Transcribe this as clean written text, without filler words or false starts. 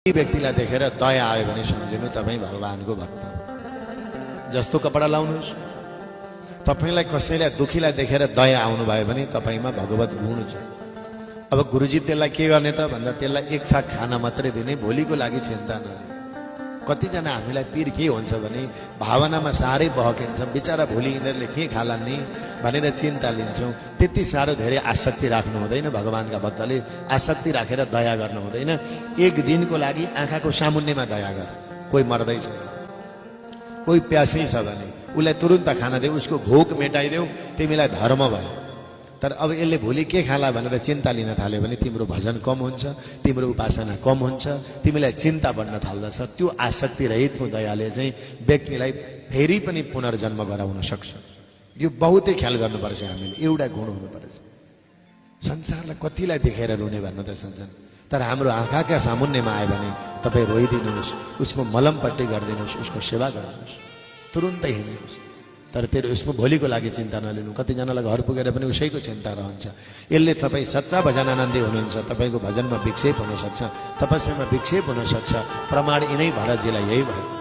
यी व्यक्तिलाई देखेर दया आयो भने सम्झिनु तपाईँ भगवानको भक्त हो। जस्तो कपडा लाउनुहोस्, तपाईलाई कसैलाई दुखीलाई देखेर दया आउनु भयो भने तपाईमा भगवत गुण छ। अब गुरुजी त्यसलाई के गर्ने त भन्दा त्यसलाई एक छाक खाना मात्रै दिने, भोलिको लागि चिन्ता नलिने। कतिजना हामीलाई पीर के हुन्छ भने भावनामा साह्रै बहकिन्छ, बिचारा भोलि यिनीहरूले के खालान् नि भनेर चिन्ता लिन्छौँ। त्यति साह्रो धेरै आसक्ति राख्नु हुँदैन। भगवानका भक्तले आसक्ति राखेर दया गर्नु हुँदैन। एक दिनको लागि आँखाको सामुन्नेमा दया गर। कोही मर्दैछ, कोही प्यासै छ भने उसलाई तुरुन्त खाना देऊ, उसको भोक मेटाइदेऊ, तिमीलाई धर्म भयो। तर अब यसले भोलि के खाला भनेर चिन्ता लिन थाल्यो भने तिम्रो भजन कम हुन्छ, तिम्रो उपासना कम हुन्छ, तिमीलाई चिन्ता बढ्न थाल्दछ। त्यो आसक्ति रहितको दयाले चाहिँ व्यक्तिलाई फेरि पनि पुनर्जन्म गराउन सक्छ। यो बहुतै ख्याल गर्नुपर्छ हामीले। एउटा गुण हुनुपर्छ। संसारलाई कतिलाई देखेर रुने भन्नु त सञ्जन, तर हाम्रो आँखाका सामुन्नेमा आयो भने तपाईँ रोइदिनुहोस्, उसको मलमपट्टि गरिदिनुहोस्, उसको सेवा गर्नुहोस्, तुरुन्तै हिँड्नुहोस्। तर तेरो उसको भोलिको लागि चिन्ता नलिनु। कतिजनालाई घर पुगेर पनि उसैको चिन्ता रहन्छ। यसले तपाईँ सच्चा भजनानन्दी हुनुहुन्छ, तपाईँको भजनमा विक्षेप हुनसक्छ, तपस्यामा विक्षेप हुनसक्छ। प्रमाण यिनै भरतजीलाई यही भयो।